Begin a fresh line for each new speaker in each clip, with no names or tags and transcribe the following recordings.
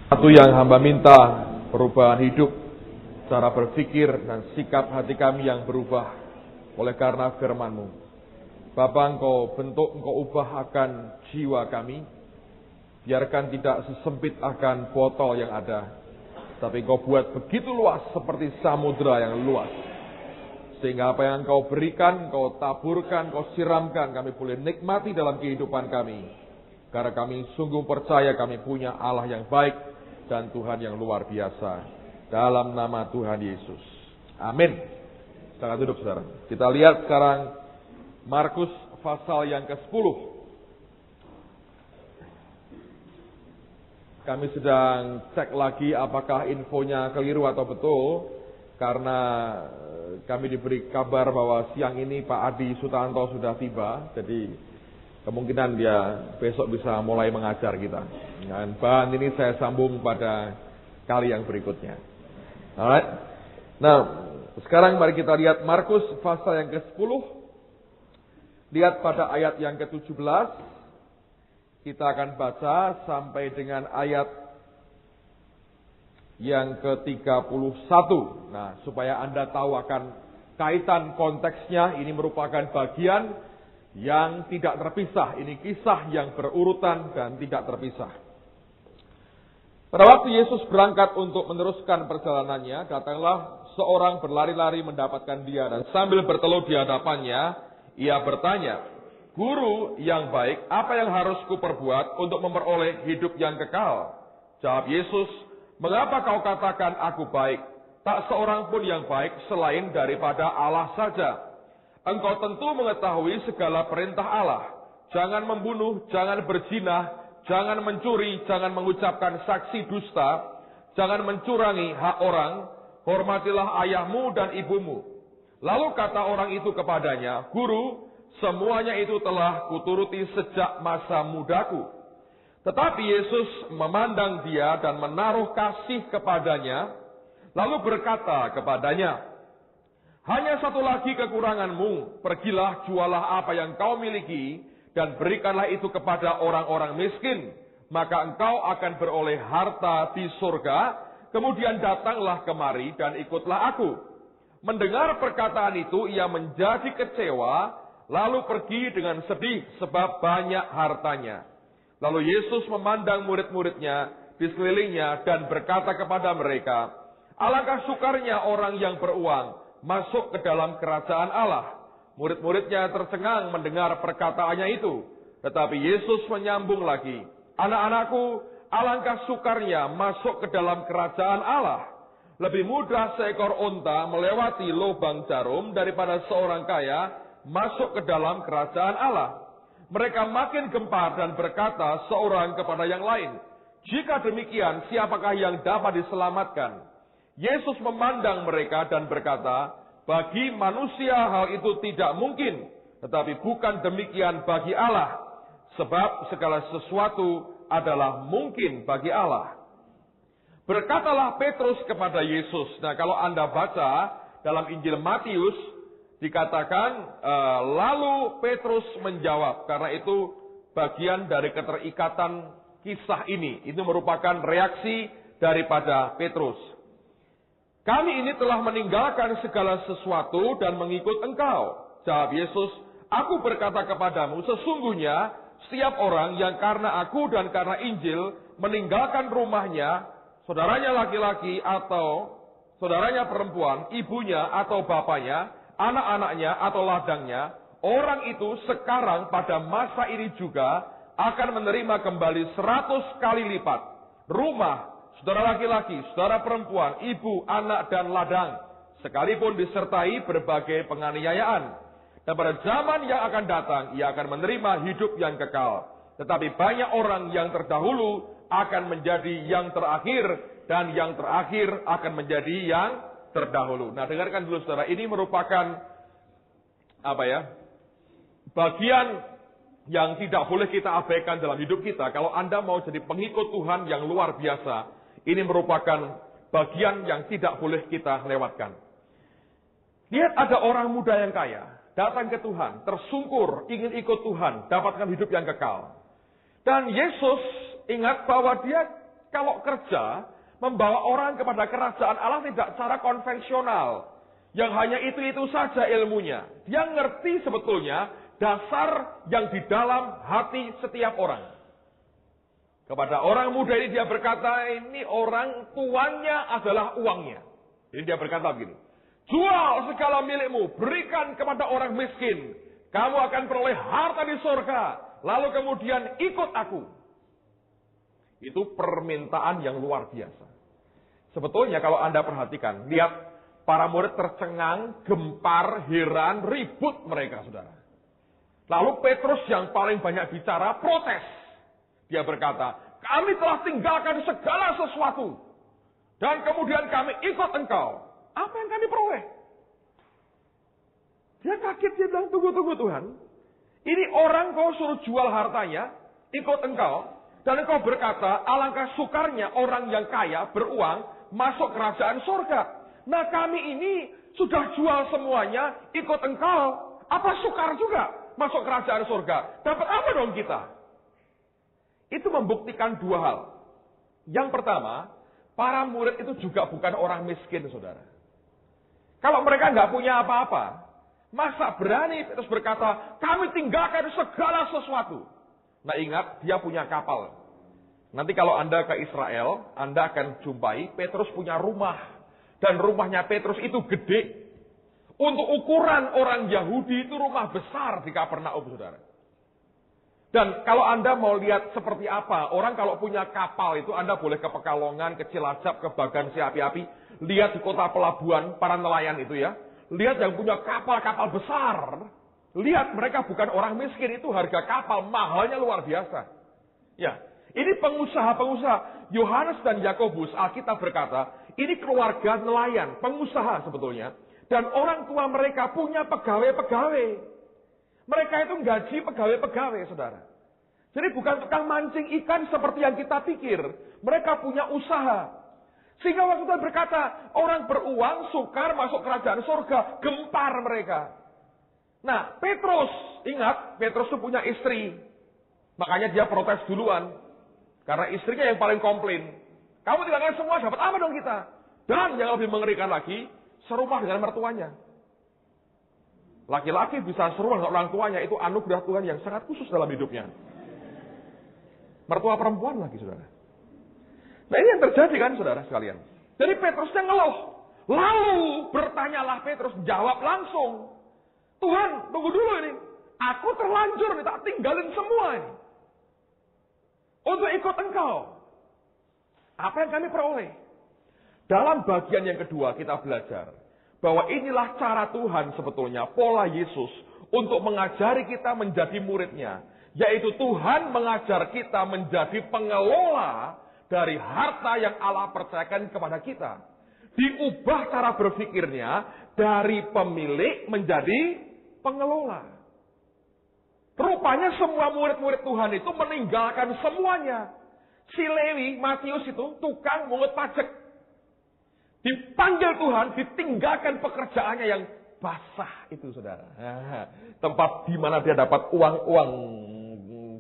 Satu yang hamba minta, perubahan hidup, cara berpikir dan sikap hati kami yang berubah oleh karena firman-Mu. Bapa, Engkau bentuk, Engkau ubah akan jiwa kami. Biarkan tidak sesempit akan botol yang ada, tapi Engkau buat begitu luas seperti samudra yang luas. Sehingga apa yang Engkau berikan, Engkau taburkan, Engkau siramkan, kami boleh nikmati dalam kehidupan kami. Karena kami sungguh percaya kami punya Allah yang baik dan Tuhan yang luar biasa. Dalam nama Tuhan Yesus. Amin. Silakan duduk, saudara. Kita lihat sekarang Markus pasal yang ke-10. Kami sedang cek lagi apakah infonya keliru atau betul. Karena kami diberi kabar bahwa siang ini Pak Adi Sutanto sudah tiba. Jadi kemungkinan dia besok bisa mulai mengajar kita. Dan bahan ini saya sambung pada kali yang berikutnya. Alright. Nah, sekarang mari kita lihat Markus pasal yang ke-10. Lihat pada ayat yang ke-17. Kita akan baca sampai dengan ayat yang ke-31. Nah, supaya Anda tahu akan kaitan konteksnya, ini merupakan bagian yang tidak terpisah. Ini kisah yang berurutan dan tidak terpisah. Pada waktu Yesus berangkat untuk meneruskan perjalanannya, datanglah seorang berlari-lari mendapatkan dia, dan sambil bertelut di hadapannya, ia bertanya, "Guru yang baik, apa yang harus kuperbuat untuk memperoleh hidup yang kekal?" Jawab Yesus, "Mengapa kau katakan aku baik? Tak seorang pun yang baik selain daripada Allah saja. Engkau tentu mengetahui segala perintah Allah. Jangan membunuh, jangan berzina, jangan mencuri, jangan mengucapkan saksi dusta, jangan mencurangi hak orang, hormatilah ayahmu dan ibumu." Lalu kata orang itu kepadanya, "Guru, semuanya itu telah kuturuti sejak masa mudaku." Tetapi Yesus memandang dia dan menaruh kasih kepadanya, lalu berkata kepadanya, "Hanya satu lagi kekuranganmu, pergilah jualah apa yang kau miliki, dan berikanlah itu kepada orang-orang miskin, maka engkau akan beroleh harta di surga, kemudian datanglah kemari dan ikutlah aku." Mendengar perkataan itu, ia menjadi kecewa, lalu pergi dengan sedih sebab banyak hartanya. Lalu Yesus memandang murid-muridnya di sekelilingnya dan berkata kepada mereka, "Alangkah sukarnya orang yang beruang masuk ke dalam kerajaan Allah." Murid-muridnya tercengang mendengar perkataannya itu. Tetapi Yesus menyambung lagi, "Anak-anakku, alangkah sukarnya masuk ke dalam kerajaan Allah. Lebih mudah seekor unta melewati lubang jarum daripada seorang kaya masuk ke dalam kerajaan Allah." Mereka makin gempar dan berkata seorang kepada yang lain, "Jika demikian, siapakah yang dapat diselamatkan?" Yesus memandang mereka dan berkata, "Bagi manusia hal itu tidak mungkin, tetapi bukan demikian bagi Allah. Sebab segala sesuatu adalah mungkin bagi Allah." Berkatalah Petrus kepada Yesus. Nah, kalau Anda baca dalam Injil Matius, dikatakan, lalu Petrus menjawab. Karena itu bagian dari keterikatan kisah ini. Itu merupakan reaksi daripada Petrus. "Kami ini telah meninggalkan segala sesuatu dan mengikut engkau." Jawab Yesus, "Aku berkata kepadamu, sesungguhnya setiap orang yang karena aku dan karena Injil meninggalkan rumahnya, saudaranya laki-laki atau saudaranya perempuan, ibunya atau bapaknya, anak-anaknya atau ladangnya, orang itu sekarang pada masa ini juga akan menerima kembali 100 kali lipat rumah, saudara laki-laki, saudara perempuan, ibu, anak, dan ladang, sekalipun disertai berbagai penganiayaan. Dan pada zaman yang akan datang, ia akan menerima hidup yang kekal. Tetapi banyak orang yang terdahulu akan menjadi yang terakhir, dan yang terakhir akan menjadi yang terdahulu. Nah, dengarkan dulu saudara, ini merupakan bagian yang tidak boleh kita abaikan dalam hidup kita. Kalau Anda mau jadi pengikut Tuhan yang luar biasa, ini merupakan bagian yang tidak boleh kita lewatkan. Lihat, ada orang muda yang kaya, datang ke Tuhan, tersungkur, ingin ikut Tuhan, dapatkan hidup yang kekal. Dan Yesus ingat bahwa dia kalau kerja, membawa orang kepada kerajaan Allah tidak secara konvensional. Yang hanya itu-itu saja ilmunya. Dia ngerti sebetulnya dasar yang di dalam hati setiap orang. Kepada orang muda ini dia berkata, ini orang tuannya adalah uangnya. Jadi dia berkata begini, jual segala milikmu, berikan kepada orang miskin. Kamu akan peroleh harta di surga. Lalu kemudian ikut aku. Itu permintaan yang luar biasa. Sebetulnya kalau Anda perhatikan, lihat para murid tercengang, gempar, heran, ribut mereka, saudara. Lalu Petrus yang paling banyak bicara, protes. Dia berkata, kami telah tinggalkan segala sesuatu. Dan kemudian kami ikut engkau. Apa yang kami peroleh? Dia kaget, dia bilang, tunggu Tuhan. Ini orang kau suruh jual hartanya, ikut engkau. Dan engkau berkata, alangkah sukarnya orang yang kaya beruang masuk kerajaan surga. Nah kami ini sudah jual semuanya, ikut engkau. Apa sukar juga masuk kerajaan surga? Dapat apa dong kita? Itu membuktikan dua hal. Yang pertama, para murid itu juga bukan orang miskin, saudara. Kalau mereka nggak punya apa-apa, masa berani Petrus berkata, kami tinggalkan segala sesuatu. Nah ingat, dia punya kapal. Nanti kalau Anda ke Israel, Anda akan jumpai Petrus punya rumah. Dan rumahnya Petrus itu gede. Untuk ukuran orang Yahudi itu rumah besar di Kapernaum, saudara. Dan kalau Anda mau lihat seperti apa, orang kalau punya kapal itu, Anda boleh ke Pekalongan, ke Cilacap, ke Bagan, Api-api. Lihat di kota pelabuhan, para nelayan itu ya. Lihat yang punya kapal-kapal besar. Lihat mereka bukan orang miskin, itu harga kapal mahalnya luar biasa. Ya, ini pengusaha-pengusaha. Yohanes dan Yakobus, Alkitab berkata, ini keluarga nelayan, pengusaha sebetulnya. Dan orang tua mereka punya pegawai-pegawai. Mereka itu gaji pegawai-pegawai, saudara. Jadi bukan tukang mancing ikan seperti yang kita pikir. Mereka punya usaha. Sehingga waktu itu berkata, orang beruang sukar masuk kerajaan surga. Gempar mereka. Nah, Petrus, ingat, Petrus itu punya istri. Makanya dia protes duluan. Karena istrinya yang paling komplain. Kamu tinggalkan semua, dapat apa dong kita? Dan yang lebih mengerikan lagi, serumah dengan mertuanya. Laki-laki bisa serumah dengan orang tuanya, itu anugerah Tuhan yang sangat khusus dalam hidupnya. Mertua perempuan lagi, saudara. Nah ini yang terjadi kan, saudara sekalian. Jadi Petrusnya ngeluh. Lalu bertanyalah Petrus, jawab langsung. Tuhan, tunggu dulu ini. Aku terlanjur nih, tak tinggalin semua ini. Untuk ikut engkau. Apa yang kami peroleh? Dalam bagian yang kedua kita belajar bahwa inilah cara Tuhan sebetulnya, pola Yesus untuk mengajari kita menjadi muridnya. Yaitu Tuhan mengajar kita menjadi pengelola dari harta yang Allah percayakan kepada kita. Diubah cara berpikirnya dari pemilik menjadi pengelola. Rupanya semua murid-murid Tuhan itu meninggalkan semuanya. Si Lewi, Matius itu tukang mungut pajak. Dipanggil Tuhan, ditinggalkan pekerjaannya yang basah itu, saudara. Tempat di mana dia dapat uang-uang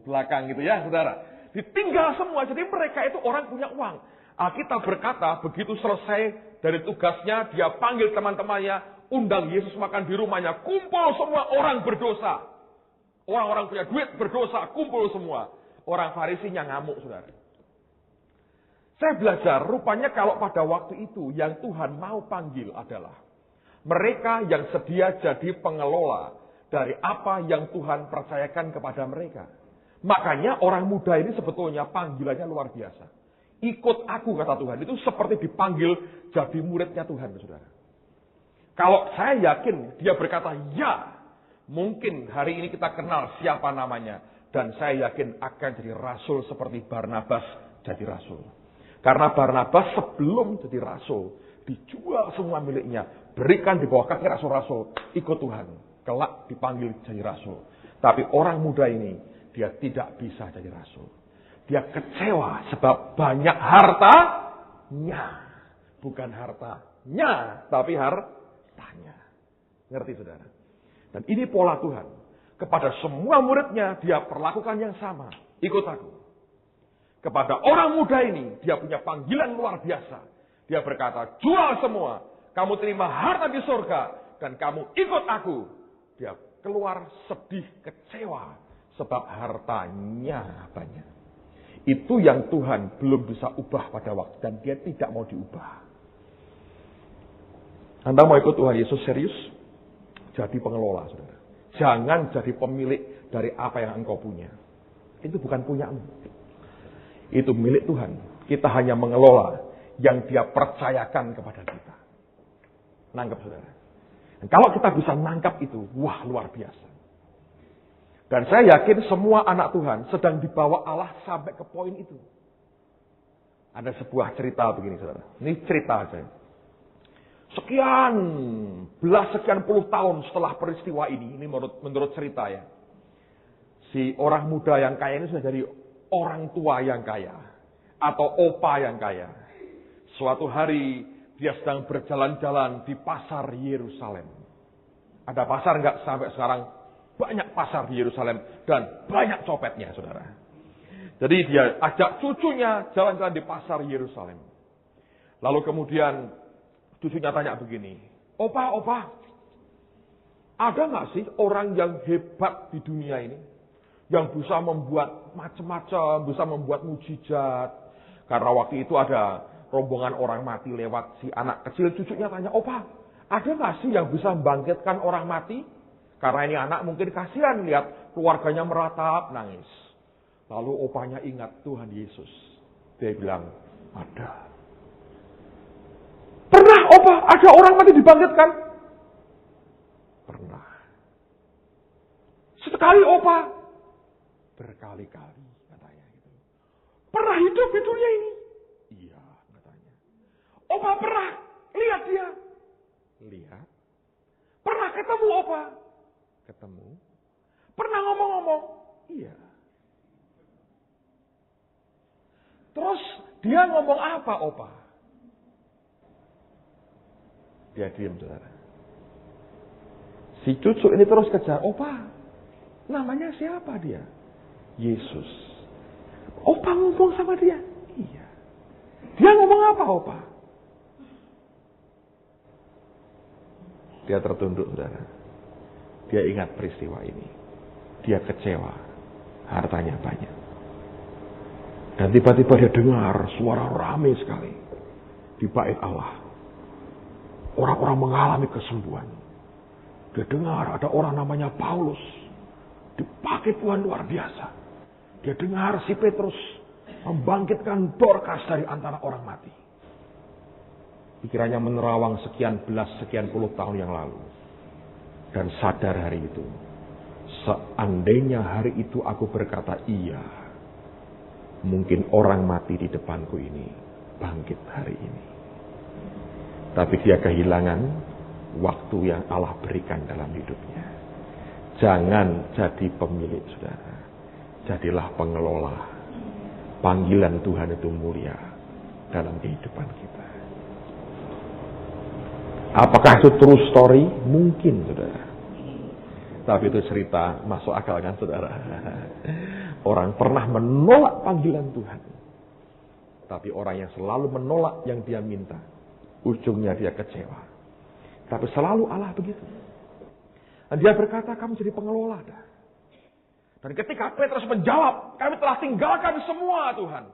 belakang gitu ya, saudara. Ditinggal semua, jadi mereka itu orang punya uang. Alkitab berkata, begitu selesai dari tugasnya, dia panggil teman-temannya, undang Yesus makan di rumahnya, kumpul semua orang berdosa. Orang-orang punya duit berdosa, kumpul semua. Orang Farisinya ngamuk, saudara. Saya belajar, rupanya kalau pada waktu itu yang Tuhan mau panggil adalah mereka yang sedia jadi pengelola dari apa yang Tuhan percayakan kepada mereka. Makanya orang muda ini sebetulnya panggilannya luar biasa. Ikut aku, kata Tuhan. Itu seperti dipanggil jadi muridnya Tuhan, saudara. Kalau saya yakin dia berkata, ya, mungkin hari ini kita kenal siapa namanya. Dan saya yakin akan jadi rasul seperti Barnabas jadi rasul. Karena Barnabas sebelum jadi rasul, dijual semua miliknya. Berikan di bawah kaki rasul-rasul. Ikut Tuhan. Kelak dipanggil jadi rasul. Tapi orang muda ini, dia tidak bisa jadi rasul. Dia kecewa sebab banyak hartanya. Bukan hartanya, tapi hartanya. Ngerti, saudara? Dan ini pola Tuhan. Kepada semua muridnya, dia perlakukan yang sama. Ikut aku. kepada orang muda ini, dia punya panggilan luar biasa. Dia berkata, jual semua, kamu terima harta di surga, dan kamu ikut aku. Dia keluar sedih, kecewa, sebab hartanya banyak. Itu yang Tuhan belum bisa ubah pada waktu, dan dia tidak mau diubah. Anda mau ikut Tuhan Yesus serius? Jadi pengelola, saudara. Jangan jadi pemilik dari apa yang engkau punya. Itu bukan punyamu. Itu milik Tuhan. Kita hanya mengelola yang dia percayakan kepada kita. Nangkep, saudara. Dan kalau kita bisa nangkap itu, wah luar biasa. Dan saya yakin semua anak Tuhan sedang dibawa Allah sampai ke poin itu. Ada sebuah cerita begini, saudara. Ini cerita saya. Sekian puluh tahun setelah peristiwa ini menurut cerita ya. Si orang muda yang kaya ini sudah jadi orang tua yang kaya. Atau opa yang kaya. Suatu hari dia sedang berjalan-jalan di pasar Yerusalem. Ada pasar enggak sampai sekarang? Banyak pasar di Yerusalem dan banyak copetnya, saudara. Jadi dia ajak cucunya jalan-jalan di pasar Yerusalem. Lalu kemudian cucunya tanya begini, Opa, ada nggak sih orang yang hebat di dunia ini? Yang bisa membuat macam-macam, bisa membuat mujizat. Karena waktu itu ada rombongan orang mati lewat, si anak kecil cucunya tanya, Opa, ada nggak sih yang bisa membangkitkan orang mati? Karena ini anak mungkin kasihan lihat keluarganya meratap, nangis. Lalu opanya ingat Tuhan Yesus. Dia bilang, ada. Pernah opa, ada orang mati dibangkitkan? Pernah. Sekali opa? Berkali-kali katanya. Pernah hidup di dunia ini? Iya katanya. Opa pernah lihat dia? Lihat. Pernah ketemu opa? Ketemu. Pernah ngomong-ngomong? Iya. Terus dia ngomong apa opa? Dia diam, saudara. Si cucu ini terus kejar, Opa, namanya siapa dia? Yesus. Opa ngomong sama dia? Iya. Dia ngomong apa, Opa? Dia tertunduk, saudara. Dia ingat peristiwa ini. Dia kecewa. Hartanya banyak. Dan tiba-tiba dia dengar suara ramai sekali di bait Allah. Orang-orang mengalami kesembuhan. Dia dengar ada orang namanya Paulus. Dipakai Tuhan luar biasa. Dia dengar si Petrus membangkitkan Dorcas dari antara orang mati. Pikirannya menerawang sekian puluh tahun yang lalu. Dan sadar hari itu. Seandainya hari itu aku berkata iya. Mungkin orang mati di depanku ini bangkit hari ini. Tapi dia kehilangan waktu yang Allah berikan dalam hidupnya. Jangan jadi pemilik, saudara. Jadilah pengelola. Panggilan Tuhan itu mulia dalam kehidupan kita. Apakah itu true story? Mungkin, saudara. Tapi itu cerita masuk akal kan, saudara. Orang pernah menolak panggilan Tuhan. Tapi orang yang selalu menolak yang dia minta, ujungnya dia kecewa. Tapi selalu Allah begitu. Dan dia berkata, kamu jadi pengelola dah. Dan ketika Petrus menjawab, kami telah tinggalkan semua Tuhan.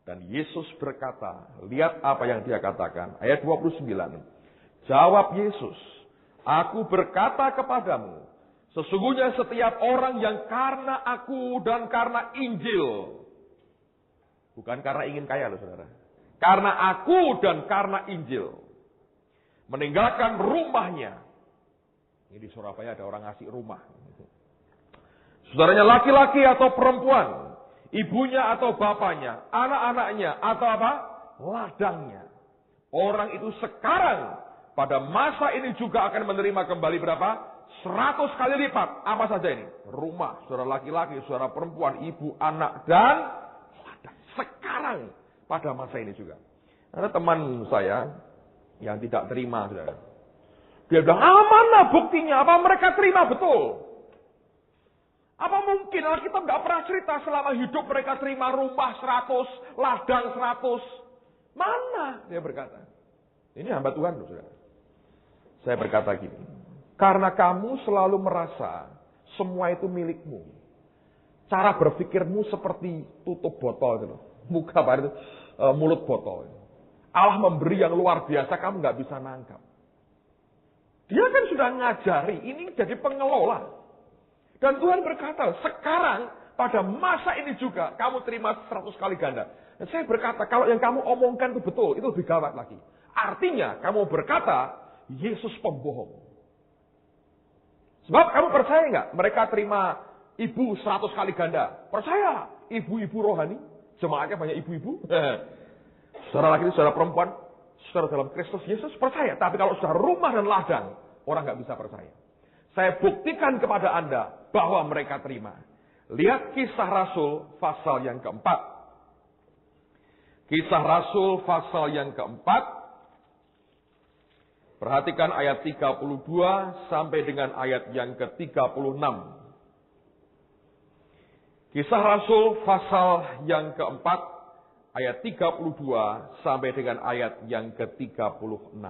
Dan Yesus berkata, lihat apa yang dia katakan. Ayat 29. Jawab Yesus, aku berkata kepadamu, sesungguhnya setiap orang yang karena aku dan karena Injil. Bukan karena ingin kaya loh, saudara. Karena aku dan karena Injil. Meninggalkan rumahnya. Ini di Surabaya ada orang ngasih rumah. Saudaranya laki-laki atau perempuan. Ibunya atau bapaknya. Anak-anaknya atau apa? Ladangnya. Orang itu sekarang pada masa ini juga akan menerima kembali berapa? 100 kali lipat. Apa saja ini? Rumah, saudara laki-laki, saudara perempuan, ibu, anak, dan ladang. Sekarang. Pada masa ini juga. Ada teman saya yang tidak terima, saudara. Dia bilang, mana buktinya? Apa mereka terima betul? Apa mungkin Alkitab nggak pernah cerita selama hidup mereka terima rumah 100, ladang 100? Mana? Dia berkata. Ini hamba Tuhan loh, saudara. Saya berkata gini. Karena kamu selalu merasa semua itu milikmu. Cara berpikirmu seperti tutup botol gitu loh. Muka apa itu? Mulut botol. Allah memberi yang luar biasa, kamu nggak bisa nangkap. Dia kan sudah ngajari, ini jadi pengelola. Dan Tuhan berkata, sekarang pada masa ini juga kamu terima 100 kali ganda. Dan saya berkata, kalau yang kamu omongkan itu betul, itu lebih gawat lagi. Artinya, kamu berkata, Yesus pembohong. Sebab kamu percaya nggak? Mereka terima ibu 100 kali ganda. Percaya? Ibu-ibu rohani. Jemaatnya banyak ibu-ibu. Saudara laki, saudara perempuan, saudara dalam Kristus Yesus percaya. Tapi kalau sudah rumah dan ladang, orang nggak bisa percaya. Saya buktikan kepada Anda bahwa mereka terima. Lihat Kisah Rasul pasal yang keempat. Kisah Rasul pasal yang keempat. Perhatikan ayat 32 sampai dengan ayat yang ke-36. Kisah Rasul pasal yang keempat, ayat 32 sampai dengan ayat yang ke-36.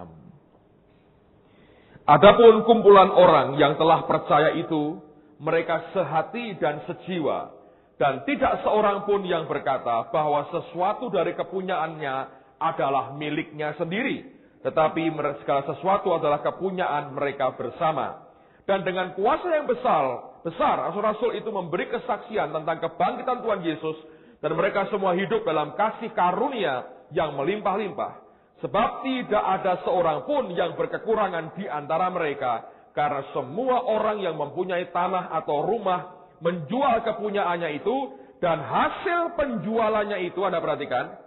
Adapun kumpulan orang yang telah percaya itu, mereka sehati dan sejiwa, dan tidak seorang pun yang berkata bahwa sesuatu dari kepunyaannya adalah miliknya sendiri. Tetapi segala sesuatu adalah kepunyaan mereka bersama. Dan dengan kuasa yang besar, rasul-rasul itu memberi kesaksian tentang kebangkitan Tuhan Yesus. Dan mereka semua hidup dalam kasih karunia yang melimpah-limpah. Sebab tidak ada seorang pun yang berkekurangan di antara mereka. Karena semua orang yang mempunyai tanah atau rumah menjual kepunyaannya itu. Dan hasil penjualannya itu, Anda perhatikan,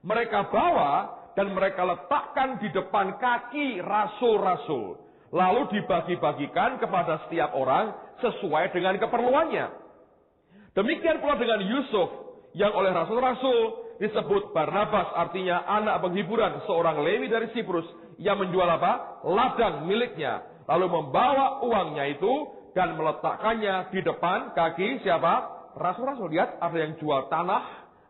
mereka bawa dan mereka letakkan di depan kaki rasul-rasul. Lalu dibagi-bagikan kepada setiap orang sesuai dengan keperluannya. Demikian pula dengan Yusuf, yang oleh rasul-rasul disebut Barnabas, artinya anak penghiburan, seorang Lewi dari Siprus, yang menjual apa? Ladang miliknya. Lalu membawa uangnya itu dan meletakkannya di depan kaki siapa? Rasul-rasul. Lihat, ada yang jual tanah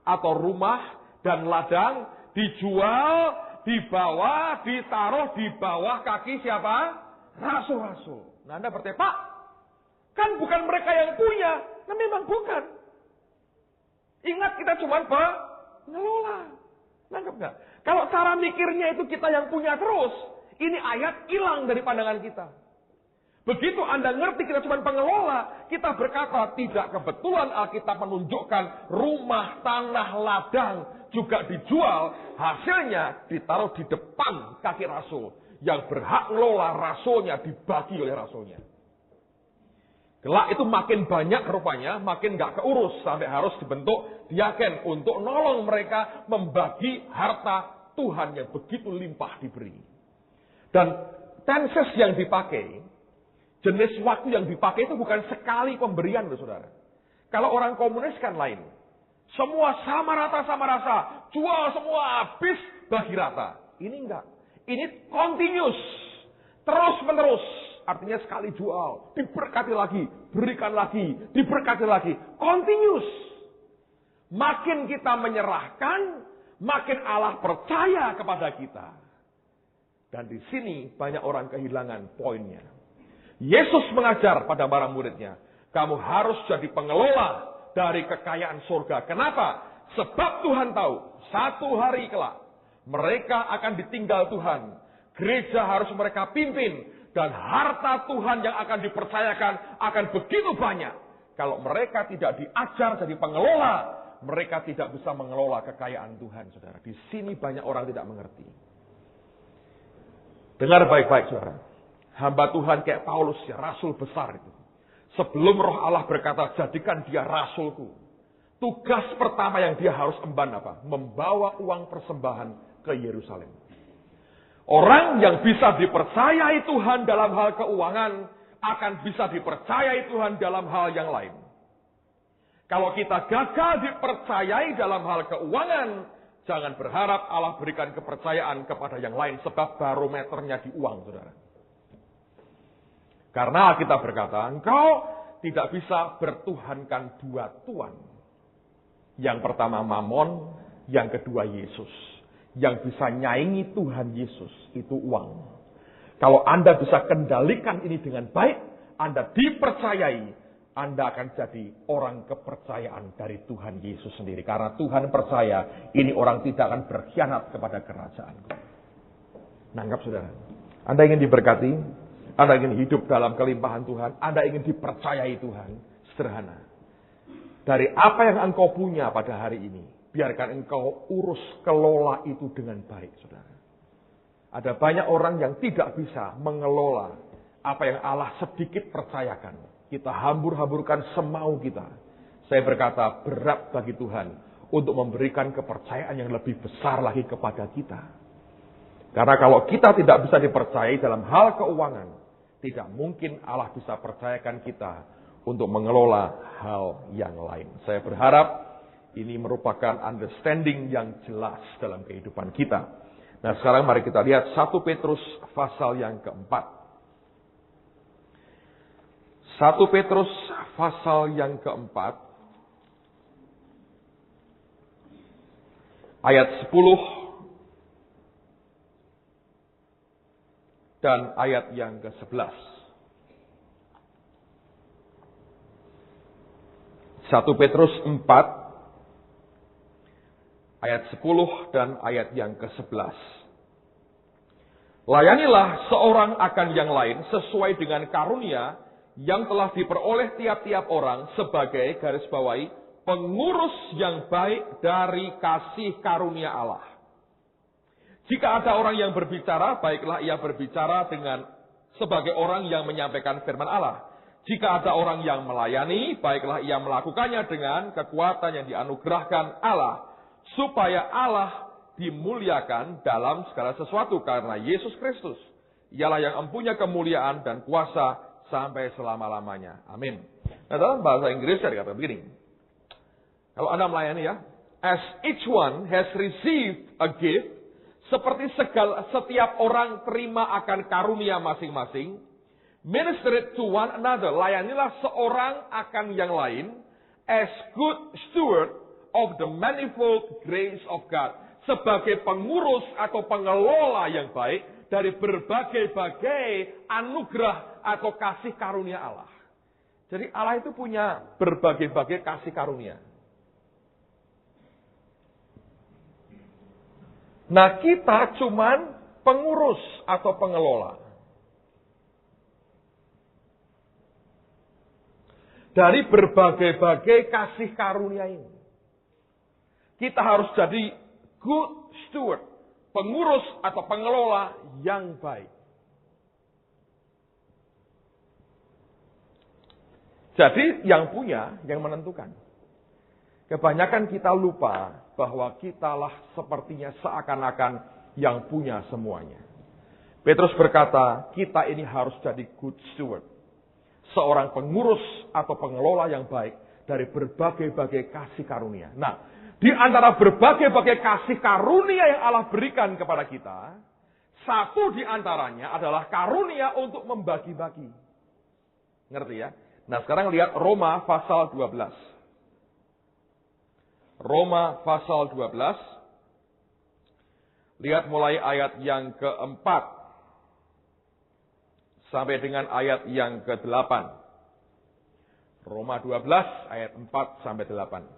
atau rumah dan ladang, dijual, dibawa, ditaruh di bawah kaki siapa? Rasul-rasul. Nah, Anda bertanya, Pak, kan bukan mereka yang punya. Nah, memang bukan. Ingat, kita cuma pengelola. Nangkep nggak? Kalau cara mikirnya itu kita yang punya terus, ini ayat hilang dari pandangan kita. Begitu Anda ngerti kita cuma pengelola, kita berkata tidak kebetulan Alkitab menunjukkan rumah, tanah, ladang juga dijual, hasilnya ditaruh di depan kaki rasul. Yang berhak ngelola rasulnya dibagi oleh rasulnya. Kelak itu makin banyak rupanya, makin gak keurus. Sampai harus dibentuk diaken untuk nolong mereka membagi harta Tuhan yang begitu limpah diberi. Dan tenses yang dipakai, jenis waktu yang dipakai itu bukan sekali pemberian loh saudara. Kalau orang komunis kan lain. Semua sama rasa, jual semua habis bagi rata. Ini enggak. Ini continuous, terus menerus. Artinya sekali jual, diberkati lagi, berikan lagi, diberkati lagi. Continuous. Makin kita menyerahkan, makin Allah percaya kepada kita. Dan di sini banyak orang kehilangan poinnya. Yesus mengajar pada para muridnya, kamu harus jadi pengelola dari kekayaan surga. Kenapa? Sebab Tuhan tahu, satu hari kelak, mereka akan ditinggal Tuhan. Gereja harus mereka pimpin. Dan harta Tuhan yang akan dipercayakan akan begitu banyak. Kalau mereka tidak diajar jadi pengelola, mereka tidak bisa mengelola kekayaan Tuhan, saudara. Di sini banyak orang tidak mengerti. Dengar baik-baik, saudara. Hamba Tuhan kayak Paulus, ya, rasul besar itu. Sebelum Roh Allah berkata, jadikan dia rasulku. Tugas pertama yang dia harus emban apa? Membawa uang persembahan ke Yerusalem. Orang yang bisa dipercayai Tuhan dalam hal keuangan, akan bisa dipercayai Tuhan dalam hal yang lain. Kalau kita gagal dipercayai dalam hal keuangan, jangan berharap Allah berikan kepercayaan kepada yang lain, sebab barometernya di uang, saudara. Karena kita berkata, engkau tidak bisa bertuhankan dua tuan. Yang pertama Mamon, yang kedua Yesus. Yang bisa nyaingi Tuhan Yesus itu uang. Kalau Anda bisa kendalikan ini dengan baik, Anda dipercayai, Anda akan jadi orang kepercayaan dari Tuhan Yesus sendiri. Karena Tuhan percaya, ini orang tidak akan berkhianat kepada kerajaanku. Nanggap saudara. Anda ingin diberkati, Anda ingin hidup dalam kelimpahan Tuhan, Anda ingin dipercayai Tuhan. Sederhana. Dari apa yang engkau punya pada hari ini, biarkan engkau urus kelola itu dengan baik, saudara. Ada banyak orang yang tidak bisa mengelola apa yang Allah sedikit percayakan. Kita hambur-hamburkan semau kita. Saya berkata, berat bagi Tuhan untuk memberikan kepercayaan yang lebih besar lagi kepada kita. Karena kalau kita tidak bisa dipercayai dalam hal keuangan, tidak mungkin Allah bisa percayakan kita untuk mengelola hal yang lain. Saya berharap ini merupakan understanding yang jelas dalam kehidupan kita. Nah, sekarang mari kita lihat 1 Petrus pasal yang keempat. 1 Petrus pasal yang keempat, ayat 10 dan ayat yang ke-11. 1 Petrus 4, ayat 10 dan ayat yang ke-11. Layanilah seorang akan yang lain sesuai dengan karunia yang telah diperoleh tiap-tiap orang sebagai, garis bawahi, pengurus yang baik dari kasih karunia Allah. Jika ada orang yang berbicara, baiklah ia berbicara sebagai orang yang menyampaikan firman Allah. Jika ada orang yang melayani, baiklah ia melakukannya dengan kekuatan yang dianugerahkan Allah, supaya Allah dimuliakan dalam segala sesuatu karena Yesus Kristus. Ialah yang mempunyai kemuliaan dan kuasa sampai selama-lamanya. Amin. Nah, dalam bahasa Inggris saya dikatakan begini. Kalau Anda melayani ya, as each one has received a gift, seperti setiap orang terima akan karunia masing-masing, minister it to one another. Layanilah seorang akan yang lain, as good steward of the manifold grace of God. Sebagai pengurus atau pengelola yang baik dari berbagai-bagai anugerah atau kasih karunia Allah. Jadi Allah itu punya berbagai-bagai kasih karunia. Nah, kita cuman pengurus atau pengelola. Dari berbagai-bagai kasih karunia ini. Kita harus jadi good steward, pengurus atau pengelola yang baik. Jadi yang punya, yang menentukan. Kebanyakan kita lupa bahwa kitalah sepertinya seakan-akan yang punya semuanya. Petrus berkata, kita ini harus jadi good steward. Seorang pengurus atau pengelola yang baik dari berbagai-bagai kasih karunia. Nah, di antara berbagai-bagai kasih karunia yang Allah berikan kepada kita, satu di antaranya adalah karunia untuk membagi-bagi. Ngerti ya? Nah, sekarang lihat Roma pasal 12. Roma pasal 12. Lihat mulai ayat yang keempat sampai dengan ayat yang ke-8. Roma 12 ayat 4 sampai 8.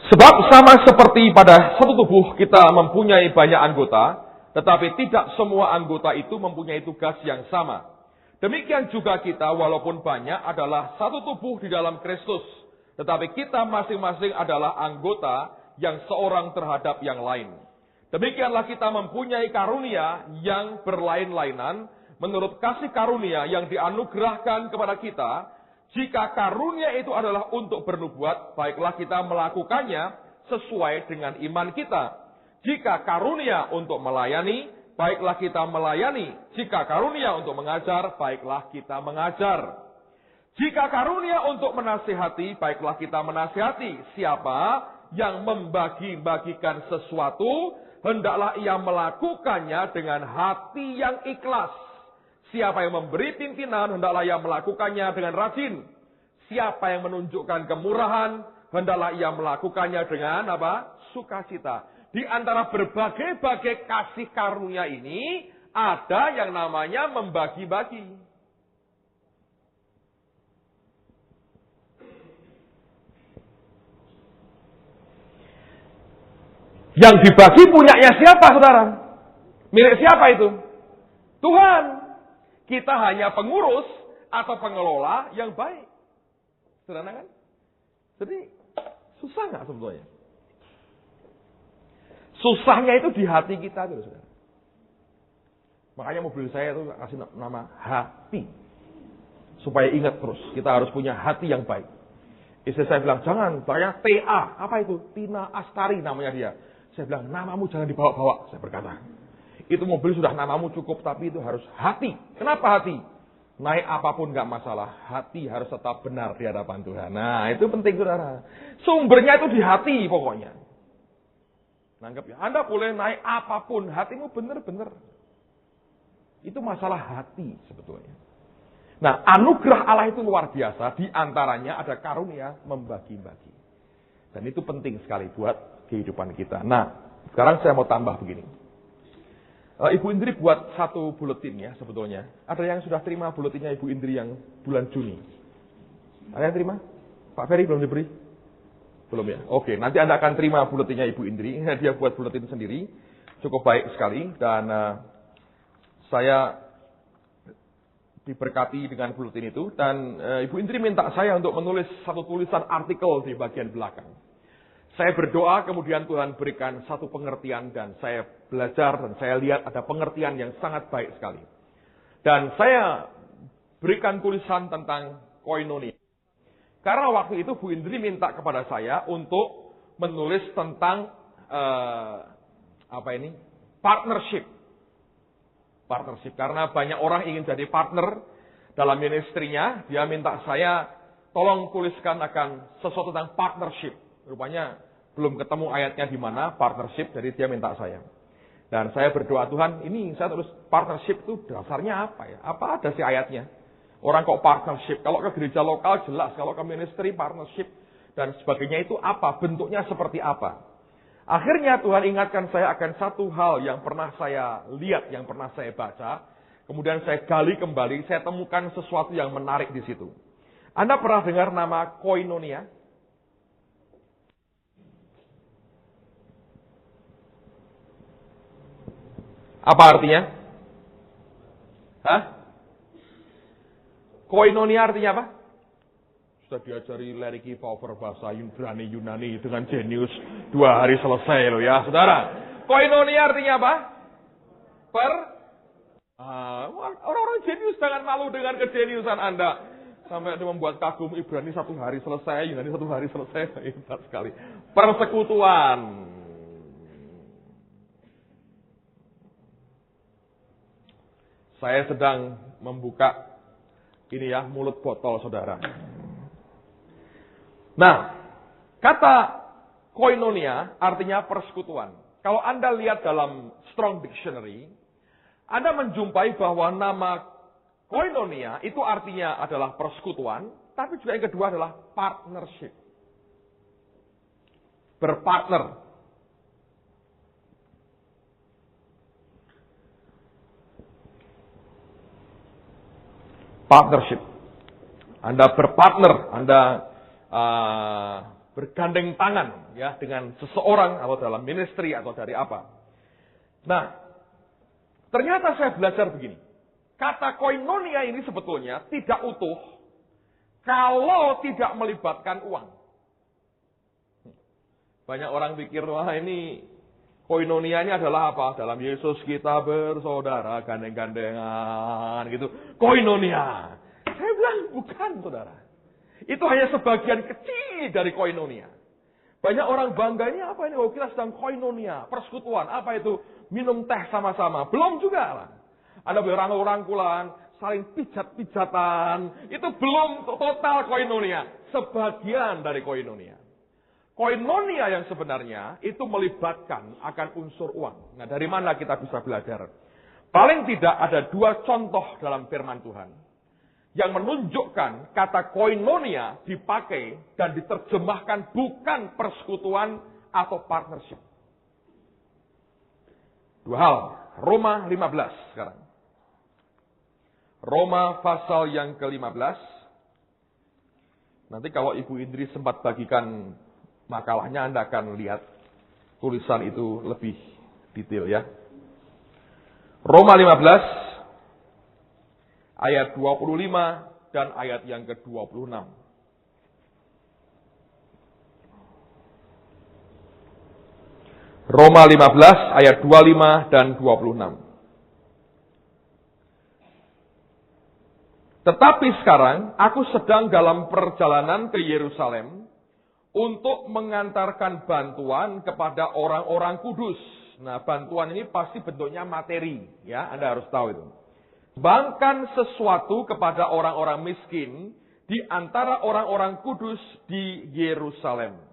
Sebab sama seperti pada satu tubuh kita mempunyai banyak anggota, tetapi tidak semua anggota itu mempunyai tugas yang sama. Demikian juga kita walaupun banyak adalah satu tubuh di dalam Kristus. Tetapi kita masing-masing adalah anggota yang seorang terhadap yang lain. Demikianlah kita mempunyai karunia yang berlain-lainan menurut kasih karunia yang dianugerahkan kepada kita. Jika karunia itu adalah untuk bernubuat, baiklah kita melakukannya sesuai dengan iman kita. Jika karunia untuk melayani, baiklah kita melayani. Jika karunia untuk mengajar, baiklah kita mengajar. Jika karunia untuk menasihati, baiklah kita menasihati. Siapa yang membagi-bagikan sesuatu, hendaklah ia melakukannya dengan hati yang ikhlas. Siapa yang memberi pimpinan, hendaklah ia melakukannya dengan rajin. Siapa yang menunjukkan kemurahan, hendaklah ia melakukannya dengan apa? Sukacita. Di antara berbagai-bagai kasih karunia ini, ada yang namanya membagi-bagi. Yang dibagi punyanya siapa, saudara? Milik siapa itu? Tuhan. Kita hanya pengurus atau pengelola yang baik. Saudara kan? Jadi, susah nggak sebetulnya? Susahnya itu di hati kita, saudara. Makanya mobil saya itu kasih nama hati. Supaya ingat terus, kita harus punya hati yang baik. Istri saya bilang, jangan, banyak TA. Apa itu? Tina Astari namanya dia. Saya bilang, namamu jangan dibawa-bawa. Saya berkata, itu mobil sudah namamu cukup, tapi itu harus hati. Kenapa hati? Naik apapun gak masalah. Hati harus tetap benar di hadapan Tuhan. Nah, itu penting, saudara. Sumbernya itu di hati pokoknya. Nanggap ya, Anda boleh naik apapun. Hatimu benar-benar. Itu masalah hati sebetulnya. Nah, anugerah Allah itu luar biasa. Di antaranya ada karunia membagi-bagi. Dan itu penting sekali buat kehidupan kita. Nah, sekarang saya mau tambah begini. Ibu Indri buat satu buletin ya sebetulnya. Ada yang sudah terima buletinnya Ibu Indri yang bulan Juni? Ada yang terima? Pak Ferry belum diberi? Belum ya? Oke, nanti Anda akan terima buletinnya Ibu Indri. Dia buat buletin sendiri. Cukup baik sekali. Dan saya diberkati dengan buletin itu. Dan Ibu Indri minta saya untuk menulis satu tulisan artikel di bagian belakang. Saya berdoa, kemudian Tuhan berikan satu pengertian dan saya belajar dan saya lihat ada pengertian yang sangat baik sekali. Dan saya berikan tulisan tentang koinonia. Karena waktu itu Bu Indri minta kepada saya untuk menulis tentang partnership. Partnership, karena banyak orang ingin jadi partner dalam ministrinya. Dia minta saya tolong tuliskan akan sesuatu tentang partnership. Rupanya belum ketemu ayatnya di mana partnership, jadi dia minta saya. Dan saya berdoa, Tuhan, ini saya tulis partnership itu dasarnya apa ya? Apa ada sih ayatnya? Orang kok partnership? Kalau ke gereja lokal jelas, kalau ke ministry partnership dan sebagainya itu apa? Bentuknya seperti apa? Akhirnya Tuhan ingatkan saya akan satu hal yang pernah saya lihat, yang pernah saya baca. Kemudian saya gali kembali, saya temukan sesuatu yang menarik di situ. Anda pernah dengar nama koinonia? Apa artinya? Hah? Koinonia artinya apa? Sudah diajari Leriki Power bahasa Ibrani Yunani dengan jenius 2 hari selesai loh ya, saudara. Koinonia artinya apa? Orang-orang jenius jangan malu dengan kejeniusan Anda. Sampai ada membuat kagum Ibrani 1 hari selesai, Yunani 1 hari selesai. Hebat sekali. Persekutuan. Saya sedang membuka ini ya, mulut botol saudara. Nah, kata koinonia artinya persekutuan. Kalau Anda lihat dalam Strong Dictionary, Anda menjumpai bahwa nama koinonia itu artinya adalah persekutuan, tapi juga yang kedua adalah partnership. Berpartner. Partnership. Anda berpartner, Anda bergandeng tangan ya dengan seseorang atau dalam ministry atau dari apa. Nah, ternyata saya belajar begini. Kata koinonia ini sebetulnya tidak utuh kalau tidak melibatkan uang. Banyak orang pikir, wah ini koinonianya adalah apa? Dalam Yesus kita bersaudara, gandeng-gandengan gitu. Koinonia. Saya bilang bukan, saudara. Itu hanya sebagian kecil dari koinonia. Banyak orang bangga, ini apa ini? Oh, kita sedang koinonia, persekutuan. Apa itu? Minum teh sama-sama. Belum juga lah. Ada berangkul-rangkulan, saling pijat-pijatan. Itu belum total koinonia. Sebagian dari koinonia. Koinonia yang sebenarnya itu melibatkan akan unsur uang. Nah, dari mana kita bisa belajar? Paling tidak ada 2 contoh dalam firman Tuhan yang menunjukkan kata koinonia dipakai dan diterjemahkan bukan persekutuan atau partnership. 2 hal. Roma 15 sekarang. Roma pasal yang ke-15. Nanti kalau Ibu Indri sempat bagikan makalahnya, Anda akan lihat tulisan itu lebih detail ya. Roma 15 ayat 25 dan ayat yang ke-26. Roma 15 ayat 25 dan 26. Tetapi sekarang aku sedang dalam perjalanan ke Yerusalem untuk mengantarkan bantuan kepada orang-orang kudus. Nah, bantuan ini pasti bentuknya materi, ya, Anda harus tahu itu. Bahkan sesuatu kepada orang-orang miskin di antara orang-orang kudus di Yerusalem.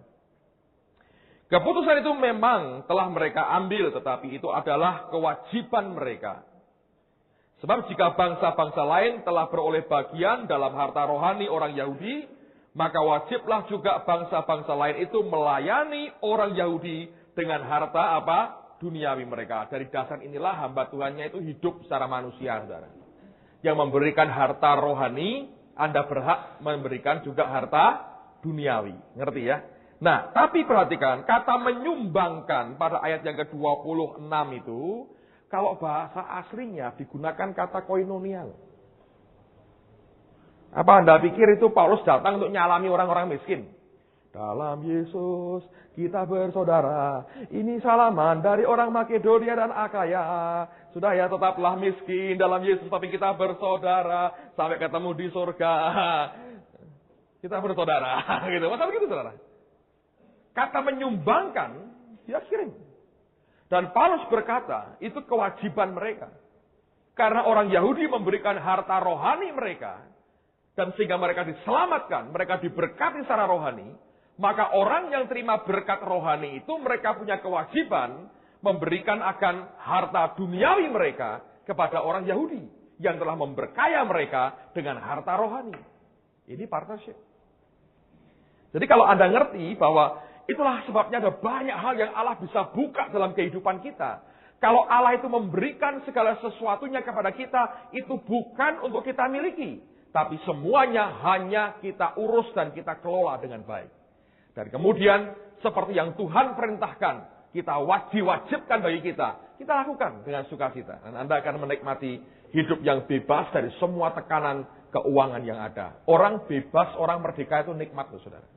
Keputusan itu memang telah mereka ambil, tetapi itu adalah kewajiban mereka. Sebab jika bangsa-bangsa lain telah beroleh bagian dalam harta rohani orang Yahudi, maka wajiblah juga bangsa-bangsa lain itu melayani orang Yahudi dengan harta apa? Duniawi mereka. Dari dasar inilah hamba Tuhannya itu hidup secara manusia, saudara. Yang memberikan harta rohani, Anda berhak memberikan juga harta duniawi. Ngerti ya? Nah, tapi perhatikan, kata menyumbangkan pada ayat yang ke-26 itu, kalau bahasa aslinya digunakan kata koinonia. Apa Anda pikir itu Paulus datang untuk nyalami orang-orang miskin? Dalam Yesus kita bersaudara. Ini salaman dari orang Makedonia dan Akaya. Sudah ya, tetaplah miskin dalam Yesus, tapi kita bersaudara sampai ketemu di surga. Kita bersaudara. Gitu. Masa begitu, saudara? Kata menyumbangkan, dia kirim. Dan Paulus berkata, itu kewajiban mereka. Karena orang Yahudi memberikan harta rohani mereka, dan sehingga mereka diselamatkan, mereka diberkati secara rohani, maka orang yang terima berkat rohani itu, mereka punya kewajiban memberikan akan harta duniawi mereka kepada orang Yahudi, yang telah memberkaya mereka dengan harta rohani. Ini partnership. Jadi kalau Anda ngerti bahwa itulah sebabnya ada banyak hal yang Allah bisa buka dalam kehidupan kita. Kalau Allah itu memberikan segala sesuatunya kepada kita, itu bukan untuk kita miliki. Tapi semuanya hanya kita urus dan kita kelola dengan baik. Dan kemudian, seperti yang Tuhan perintahkan, kita diwajibkan bagi kita lakukan dengan sukacita. Dan Anda akan menikmati hidup yang bebas dari semua tekanan keuangan yang ada. Orang bebas, orang merdeka itu nikmat loh, saudara.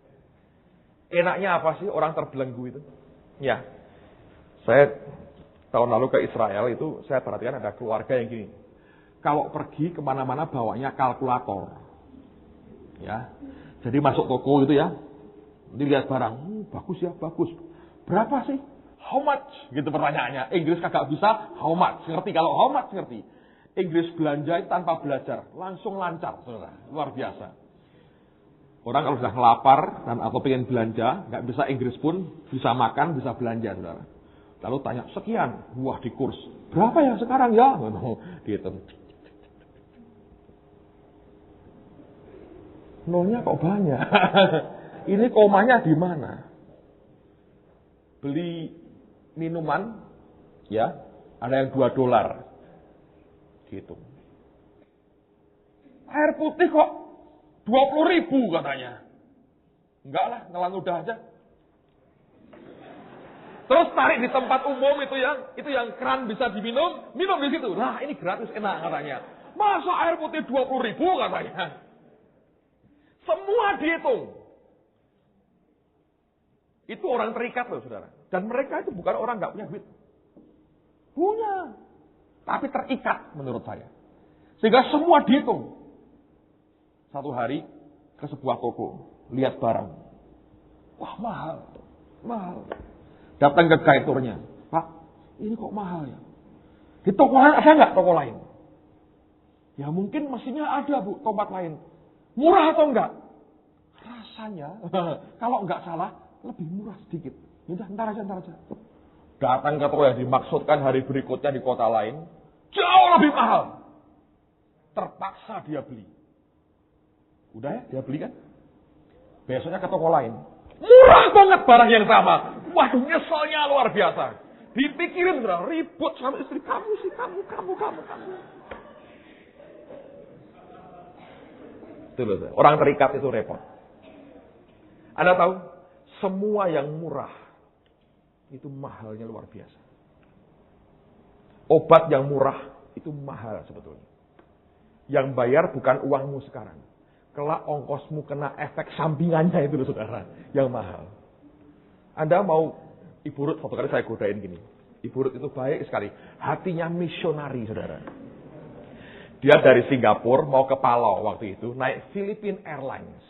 Enaknya apa sih orang terbelenggu itu? Ya, saya tahun lalu ke Israel itu, saya perhatikan ada keluarga yang gini. Kalau pergi kemana-mana bawanya kalkulator. Ya, jadi masuk toko itu ya, dilihat barang, bagus ya, bagus. Berapa sih? How much? Gitu pertanyaannya. Inggris kagak bisa, how much? Ngerti? Kalau how much ngerti. Inggris belanja itu tanpa belajar, langsung lancar, saudara. Luar biasa. Orang kalau sudah lapar dan atau pengen belanja, nggak bisa Inggris pun bisa makan, bisa belanja, saudara. Lalu tanya sekian, wah di kurs. Berapa ya sekarang ya? Dihitung. Nolnya kok banyak. Ini komanya di mana? Beli minuman, ya, ada yang $2. Gitu. Air putih kok 20.000 katanya. Enggak lah, nelan udah aja. Terus tarik di tempat umum itu yang keran bisa diminum, minum di situ. Nah, ini gratis enak katanya. Masa air putih 20.000 katanya. Semua dihitung. Itu orang terikat loh, saudara. Dan mereka itu bukan orang nggak punya duit. Punya. Tapi terikat menurut saya. Sehingga semua dihitung. Satu hari ke sebuah toko, lihat barang. Wah, mahal. Mahal. Datang ke kaiturnya. Pak, ini kok mahal ya? Di toko lain ada nggak toko lain? Ya mungkin mesinnya ada, Bu, tempat lain. Murah atau enggak? Rasanya, kalau enggak salah, lebih murah sedikit. Ya ntar aja. Datang ke toko yang dimaksudkan hari berikutnya di kota lain, jauh lebih mahal. Terpaksa dia beli. Udah ya, dia beli kan? Besoknya ke toko lain. Murah banget barang yang sama. Waduh, nyeselnya luar biasa. Dipikirin, ribut sama istri. Kamu sih, kamu. Itu loh, orang terikat itu repot. Anda tahu, semua yang murah itu mahalnya luar biasa. Obat yang murah itu mahal sebetulnya. Yang bayar bukan uangmu sekarang. Kelak ongkosmu kena efek sampingannya itu loh saudara. Yang mahal. Anda mau Ibu Ruth, satu kali saya godain gini. Ibu Ruth itu baik sekali. Hatinya misionari saudara. Dia dari Singapura mau ke Palau waktu itu. Naik Philippine Airlines.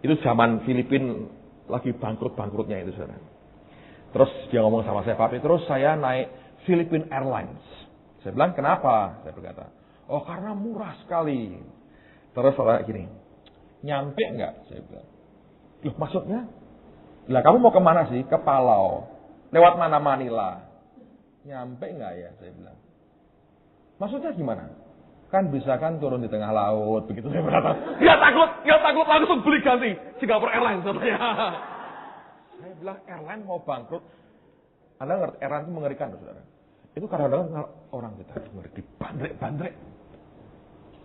Itu zaman Filipina lagi bangkrut-bangkrutnya itu saudara. Terus dia ngomong sama saya, Pak Petrus, saya naik Philippine Airlines. Saya bilang, kenapa? Saya berkata, oh karena murah sekali. Terus saudara gini, nyampe enggak? Saya bilang, loh maksudnya? Lah kamu mau kemana sih? Ke Palau. Lewat mana Manila? Nyampe enggak ya? Saya bilang. Maksudnya gimana? Kan bisa kan turun di tengah laut, begitu saya berkata. Dia takut langsung beli ganti Singapore Airlines katanya. Saya bilang airline mau bangkrut. Anda ngerti airline itu mengerikan, saudara. Itu kadang-kadang orang kita di bandrek.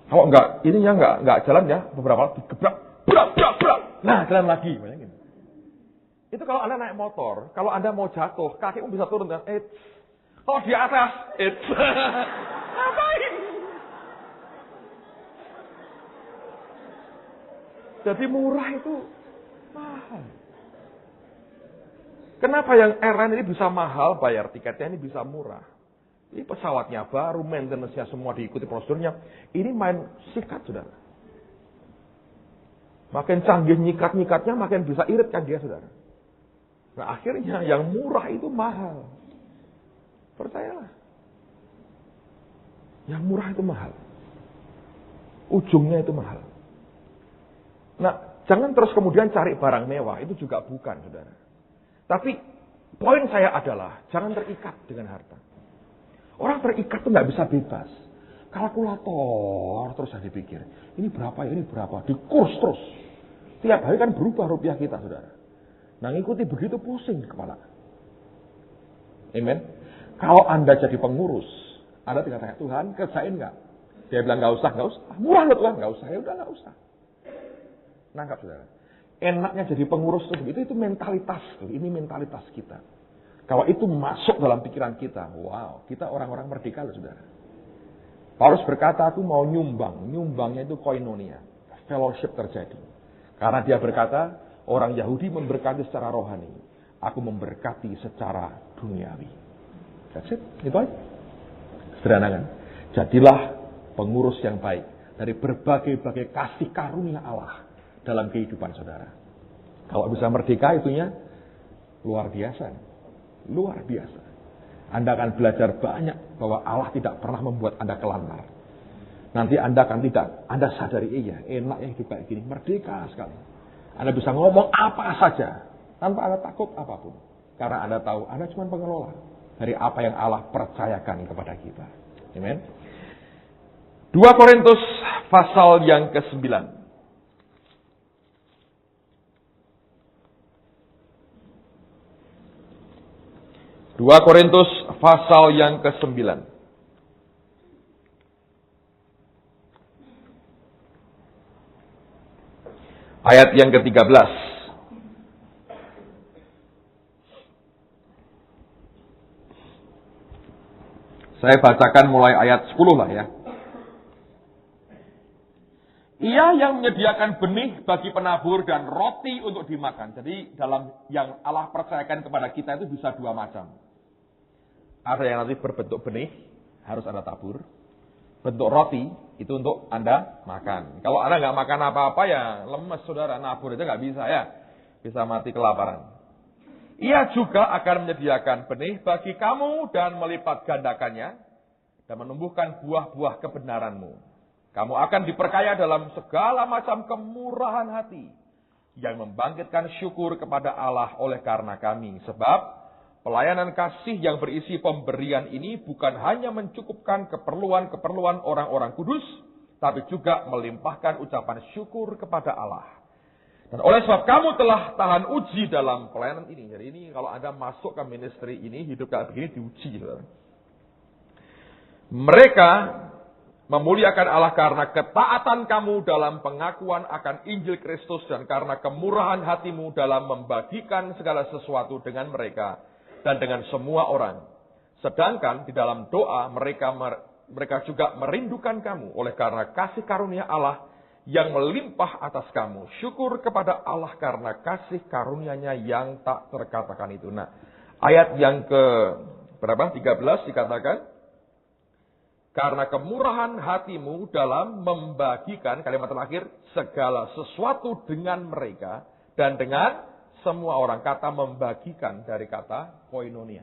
Kalau enggak, ininya enggak jalan ya, beberapa digebrak, brak. Nah, jalan lagi, bayangin. Itu kalau Anda naik motor, kalau Anda mau jatuh, kakimu bisa turun kan? Kalau di atas, ngapain? Jadi murah itu mahal. Kenapa yang airline ini bisa mahal, bayar tiketnya ini bisa murah? Ini pesawatnya baru, maintenance-nya semua diikuti prosedurnya. Ini main sikat, saudara. Makin canggih nyikat-nyikatnya, makin bisa irit kan dia, saudara. Nah akhirnya yang murah itu mahal. Percayalah. Yang murah itu mahal. Ujungnya itu mahal. Nah, jangan terus kemudian cari barang mewah. Itu juga bukan, saudara. Tapi, poin saya adalah, jangan terikat dengan harta. Orang terikat itu nggak bisa bebas. Kalkulator terus saya dipikir. Ini berapa ya, ini berapa. Dikurs terus. Tiap hari kan berubah rupiah kita, saudara. Nah, ngikuti begitu pusing di kepala. Amen. Kalau Anda jadi pengurus, Anda tinggal tanya, Tuhan, kerjain nggak? Dia bilang, nggak usah. Murah loh Tuhan, nggak usah. Ya udah, nggak usah. Nangkap, saudara. Enaknya jadi pengurus itu mentalitas. Ini mentalitas kita. Kalau itu masuk dalam pikiran kita, wow, kita orang-orang merdeka loh, saudara. Paulus berkata, aku mau nyumbang. Nyumbangnya itu koinonia. Fellowship terjadi. Karena dia berkata, orang Yahudi memberkati secara rohani. Aku memberkati secara duniawi. That's it. Itu aja. Sederhana kan? Jadilah pengurus yang baik. Dari berbagai-bagai kasih karunia Allah dalam kehidupan saudara. Kalau bisa merdeka itunya luar biasa. Luar biasa. Anda akan belajar banyak bahwa Allah tidak pernah membuat Anda kelantar. Nanti Anda sadari, iya, enaknya hidup kayak gini, merdeka sekali. Anda bisa ngomong apa saja tanpa Anda takut apapun. Karena Anda tahu Anda cuma pengelola dari apa yang Allah percayakan kepada kita. Amen. 2 Korintus pasal yang ke-9. 2 Korintus pasal yang ke-9. Ayat yang ke-13. Saya bacakan mulai ayat 10 lah ya. Ia yang menyediakan benih bagi penabur dan roti untuk dimakan. Jadi dalam yang Allah percayakan kepada kita itu bisa dua macam. Ada yang nanti berbentuk benih, harus Anda tabur. Bentuk roti, itu untuk Anda makan. Kalau Anda nggak makan apa-apa ya lemes saudara, nabur itu nggak bisa ya. Bisa mati kelaparan. Ia juga akan menyediakan benih bagi kamu dan melipat gandakannya dan menumbuhkan buah-buah kebenaranmu. Kamu akan diperkaya dalam segala macam kemurahan hati yang membangkitkan syukur kepada Allah oleh karena kami. Sebab pelayanan kasih yang berisi pemberian ini bukan hanya mencukupkan keperluan-keperluan orang-orang kudus, tapi juga melimpahkan ucapan syukur kepada Allah. Dan oleh sebab kamu telah tahan uji dalam pelayanan ini. Jadi ini kalau Anda masuk ke ministry ini, hidup kayak begini diuji. Mereka memuliakan Allah karena ketaatan kamu dalam pengakuan akan Injil Kristus dan karena kemurahan hatimu dalam membagikan segala sesuatu dengan mereka dan dengan semua orang. Sedangkan di dalam doa mereka juga merindukan kamu oleh karena kasih karunia Allah yang melimpah atas kamu. Syukur kepada Allah karena kasih karunia-Nya yang tak terkatakan itu. Nah, ayat yang ke berapa? 13 dikatakan, karena kemurahan hatimu dalam membagikan, kalimat terakhir, segala sesuatu dengan mereka dan dengan semua orang. Kata membagikan dari kata koinonia.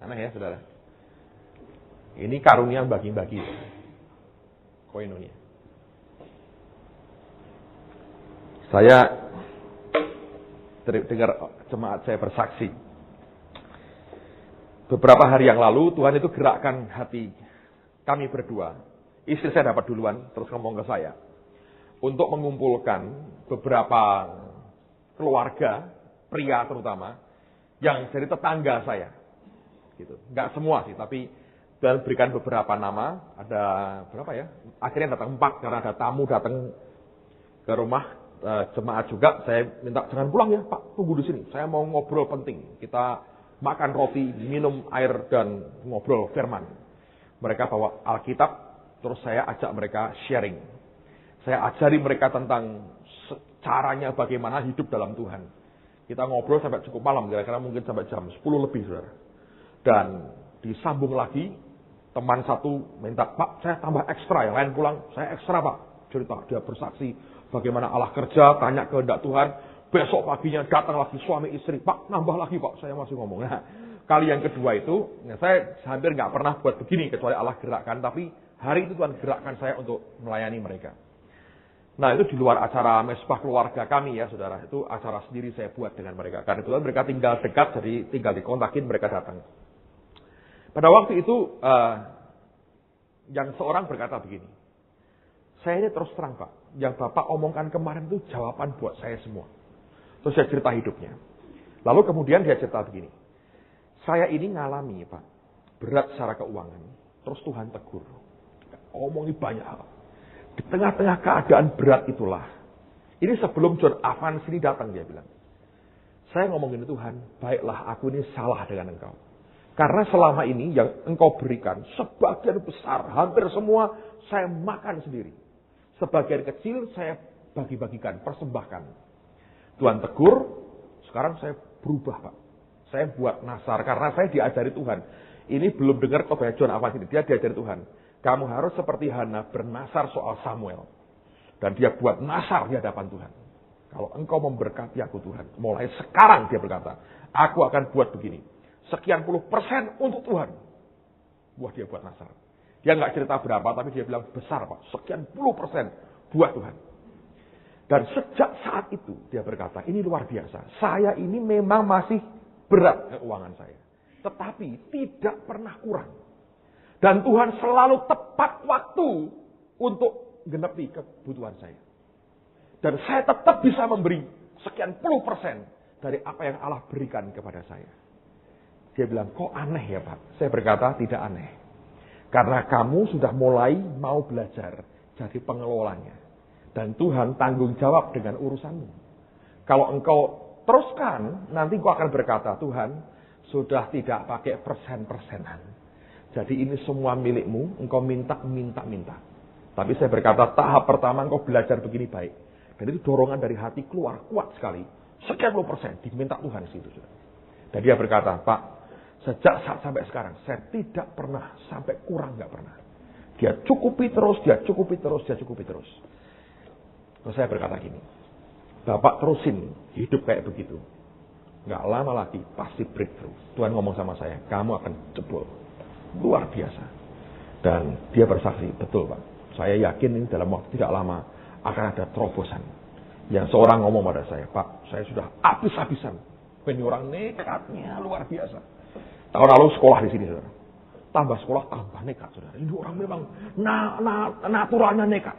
Aneh ya, saudara? Ini karunia bagi-bagi. Koinonia. Saya dengar jemaat saya bersaksi. Beberapa hari yang lalu Tuhan itu gerakkan hati kami berdua. Istri saya dapat duluan, terus ngomong ke saya. Untuk mengumpulkan beberapa keluarga, pria terutama, yang dari tetangga saya. Gitu. Nggak semua sih, tapi Tuhan berikan beberapa nama. Ada berapa ya? Akhirnya datang 4, karena ada tamu datang ke rumah. Jemaat juga, saya minta jangan pulang ya Pak, tunggu di sini. Saya mau ngobrol penting. Kita makan roti, minum air dan ngobrol firman. Mereka bawa Alkitab, terus saya ajak mereka sharing. Saya ajari mereka tentang caranya bagaimana hidup dalam Tuhan. Kita ngobrol sampai cukup malam, kira-kira mungkin sampai jam 10 lebih, saudara. Dan disambung lagi, teman satu minta, Pak saya tambah ekstra, yang lain pulang, saya ekstra Pak. Cerita, dia bersaksi bagaimana Allah kerja, tanya kehendak Tuhan. Besok paginya datang lagi suami istri. Pak, nambah lagi Pak. Saya masih ngomong. Nah, kali yang kedua itu, saya hampir nggak pernah buat begini kecuali Allah gerakkan. Tapi hari itu Tuhan gerakkan saya untuk melayani mereka. Nah, itu di luar acara mesbah keluarga kami ya, saudara. Itu acara sendiri saya buat dengan mereka. Karena kebetulan mereka tinggal dekat, jadi tinggal dikontakin, mereka datang. Pada waktu itu, yang seorang berkata begini. Saya ini terus terang Pak, yang Bapak omongkan kemarin itu jawaban buat saya semua. Terus saya cerita hidupnya. Lalu kemudian dia cerita begini. Saya ini ngalami Pak, berat secara keuangan. Terus Tuhan tegur. Omongi banyak hal. Di tengah-tengah keadaan berat itulah. Ini sebelum John Evans ini datang dia bilang. Saya ngomongin Tuhan, baiklah aku ini salah dengan engkau. Karena selama ini yang engkau berikan, sebagian besar, hampir semua saya makan sendiri. Sebagian kecil saya bagi-bagikan, persembahkan. Tuhan tegur, sekarang saya berubah Pak. Saya buat nasar, karena saya diajari Tuhan. Ini belum dengar khotbah John Evans ini, dia diajari Tuhan. Kamu harus seperti Hana bernasar soal Samuel. Dan dia buat nasar di hadapan Tuhan. Kalau engkau memberkati aku Tuhan, mulai sekarang dia berkata, aku akan buat begini. Sekian puluh % untuk Tuhan. Wah dia buat nasar. Dia nggak cerita berapa, tapi dia bilang besar Pak. Sekian puluh % buat Tuhan. Dan sejak saat itu dia berkata, ini luar biasa. Saya ini memang masih berat keuangan saya. Tetapi tidak pernah kurang. Dan Tuhan selalu tepat waktu untuk genepi kebutuhan saya. Dan saya tetap bisa memberi sekian puluh % dari apa yang Allah berikan kepada saya. Dia bilang, kok aneh ya Pak? Saya berkata, tidak aneh. Karena kamu sudah mulai mau belajar jadi pengelolanya. Dan Tuhan tanggung jawab dengan urusanmu. Kalau engkau teruskan, nanti engkau akan berkata, Tuhan sudah tidak pakai persen-persenan. Jadi ini semua milikmu, engkau minta. Tapi saya berkata, tahap pertama engkau belajar begini baik. Dan itu dorongan dari hati keluar kuat sekali. Sekian puluh %, diminta Tuhan di situ. Dan dia berkata, Pak, sejak saat sampai sekarang, saya tidak pernah sampai kurang, nggak pernah. Dia cukupi terus. Terus saya berkata gini, Bapak terusin hidup kayak begitu. Nggak lama lagi, pasti breakthrough. Tuhan ngomong sama saya, kamu akan jebol. Luar biasa. Dan dia bersaksi, betul Pak. Saya yakin ini dalam waktu tidak lama akan ada terobosan. Yang seorang ngomong pada saya, Pak, saya sudah habis-habisan. Ini orang nekatnya luar biasa. Tahun lalu sekolah di sini, saudara. Tambah sekolah, tambah nekat, saudara. Ini orang memang naturalnya nekat.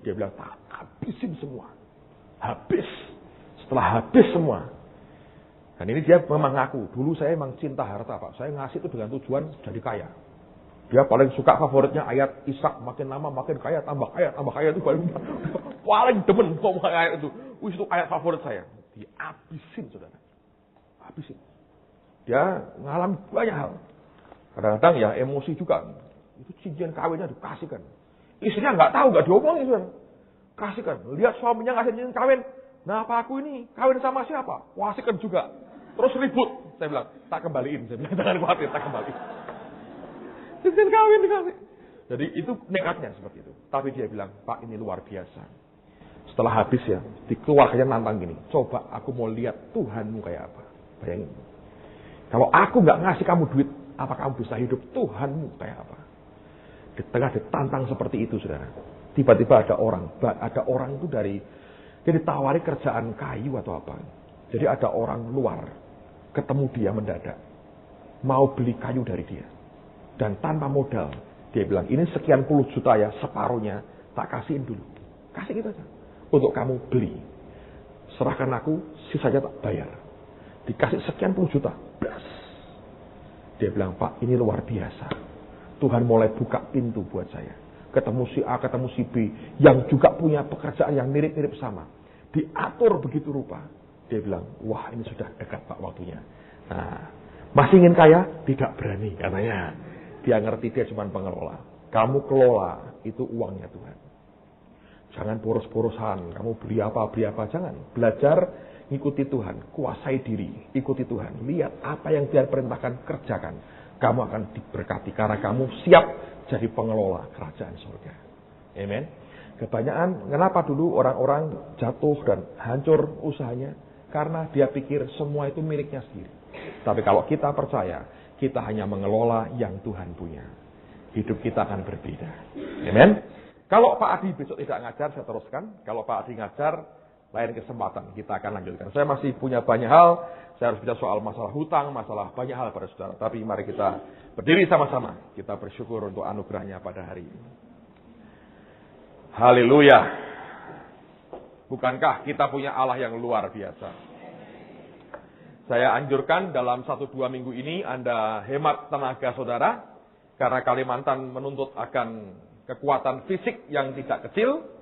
Dia bilang, tak habisin semua. Habis. Setelah habis semua. Dan ini dia memang ngaku. Dulu saya memang cinta harta, Pak. Saya ngasih itu dengan tujuan jadi kaya. Dia paling suka favoritnya ayat Ishak. Makin lama makin kaya, tambah kaya itu paling demen ngomong ayat itu. Itu ayat favorit saya. Dihabisin, saudara. Habisin. Dia ngalami banyak hal. Kadang-kadang ya emosi juga. Itu cincin kawinnya dikasihkan. Istrinya nggak tahu, nggak diomongin, saudara. Kasihkan. Lihat suaminya ngasih cincin kawin. Nah, Pak, aku ini kawin sama siapa? Kasihkan juga. Terus ribut. Saya bilang, tak kembaliin. Saya bilang, jangan khawatir, tak kembaliin. Cincin kawin dikasih. Jadi itu nekatnya seperti itu. Tapi dia bilang, Pak, ini luar biasa. Setelah habis ya, dikeluarkannya nantang gini. Coba aku mau lihat Tuhanmu kayak apa. Bayangin. Kalau aku nggak ngasih kamu duit, apa kamu bisa hidup? Tuhanmu kayak apa? Di tengah ditantang seperti itu, saudara. Tiba-tiba ada orang itu dia ditawari kerjaan kayu atau apa. Jadi ada orang luar ketemu dia mendadak. Mau beli kayu dari dia. Dan tanpa modal. Dia bilang, ini sekian puluh juta ya, separuhnya tak kasihin dulu. Kasih gitu aja. Untuk kamu beli. Serahkan aku, sisanya tak bayar. Dikasih sekian puluh juta. Blas. Dia bilang, Pak, ini luar biasa. Tuhan mulai buka pintu buat saya. Ketemu si A, ketemu si B. Yang juga punya pekerjaan yang mirip-mirip sama. Diatur begitu rupa. Dia bilang, wah ini sudah dekat Pak waktunya. Nah, masih ingin kaya? Tidak berani katanya. Dia ngerti dia cuma pengelola. Kamu kelola, itu uangnya Tuhan. Jangan poros-porosan. Kamu beli apa, jangan. Belajar, ikuti Tuhan. Kuasai diri, ikuti Tuhan. Lihat apa yang Dia perintahkan, kerjakan. Kamu akan diberkati karena kamu siap jadi pengelola kerajaan surga. Amen. Kebanyakan, kenapa dulu orang-orang jatuh dan hancur usahanya? Karena dia pikir semua itu miliknya sendiri. Tapi kalau kita percaya, kita hanya mengelola yang Tuhan punya. Hidup kita akan berbeda. Amen. Kalau Pak Adi besok tidak ngajar, saya teruskan. Kalau Pak Adi ngajar, lain kesempatan kita akan lanjutkan. Saya masih punya banyak hal. Saya harus bicara soal masalah hutang, masalah banyak hal pada saudara. Tapi mari kita berdiri sama-sama. Kita bersyukur untuk anugerahnya pada hari ini. Haleluya. Bukankah kita punya Allah yang luar biasa? Saya anjurkan dalam 1-2 minggu ini Anda hemat tenaga saudara. Karena Kalimantan menuntut akan kekuatan fisik yang tidak kecil.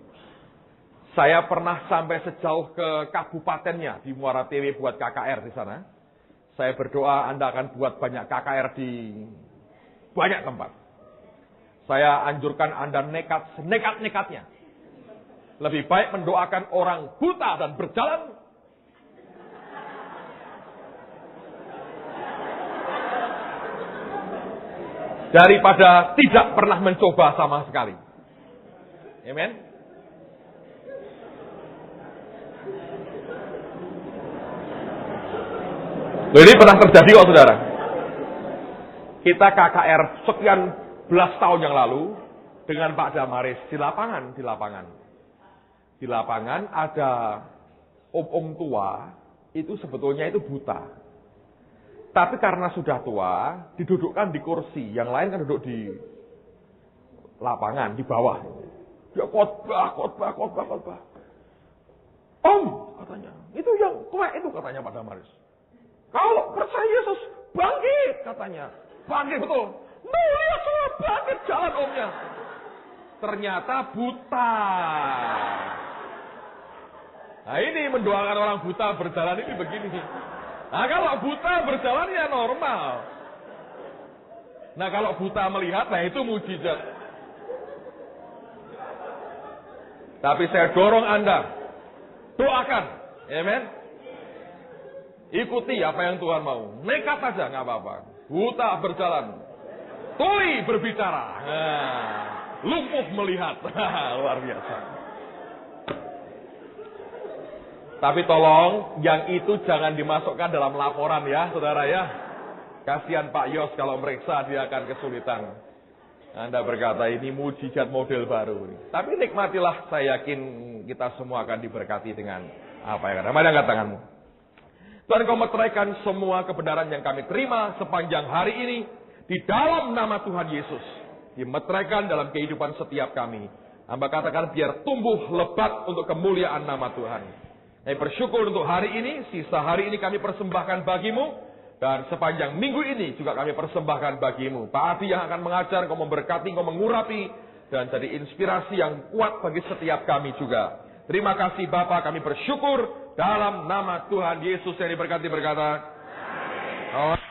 Saya pernah sampai sejauh ke kabupatennya di Muara Tewe buat KKR di sana. Saya berdoa Anda akan buat banyak KKR di banyak tempat. Saya anjurkan Anda nekat senekat-nekatnya. Lebih baik mendoakan orang buta dan berjalan daripada tidak pernah mencoba sama sekali. Amen. Ini pernah terjadi kok saudara. Kita KKR sekian belas tahun yang lalu dengan Pak Damaris di lapangan. Di lapangan ada om tua itu sebetulnya itu buta. Tapi karena sudah tua, didudukkan di kursi. Yang lain kan duduk di lapangan, di bawah. Dia khotbah. Om, katanya. Itu yang tua itu katanya Pak Damaris. Kalau percaya Yesus, bangkit katanya. Bangkit betul. Mulia semua bangkit jalan omnya. Ternyata buta. Nah ini mendoakan orang buta berjalan ini begini. Nah kalau buta berjalan ya normal. Nah kalau buta melihat, nah itu mujizat. Tapi saya dorong Anda. Doakan. Amen. Ikuti apa yang Tuhan mau. Nekat aja, nggak apa-apa. Buta berjalan. Tuli berbicara. Nah, lumpuh melihat. Luar biasa. Tapi tolong, yang itu jangan dimasukkan dalam laporan ya, saudara ya. Kasihan Pak Yos kalau meriksa dia akan kesulitan. Anda berkata ini mujizat model baru. Tapi nikmatilah, saya yakin kita semua akan diberkati dengan apa yang ada. Mari angkat tanganmu. Tuhan, Kau meteraikan semua kebenaran yang kami terima sepanjang hari ini di dalam nama Tuhan Yesus. Dimeteraikan dalam kehidupan setiap kami. Hamba katakan biar tumbuh lebat untuk kemuliaan nama Tuhan. Kami bersyukur untuk hari ini, sisa hari ini kami persembahkan bagi-Mu. Dan sepanjang minggu ini juga kami persembahkan bagi-Mu. Pak Adi yang akan mengajar, Kau memberkati, Kau mengurapi. Dan jadi inspirasi yang kuat bagi setiap kami juga. Terima kasih Bapa, kami bersyukur dalam nama Tuhan Yesus yang diberkati berkata. Amin.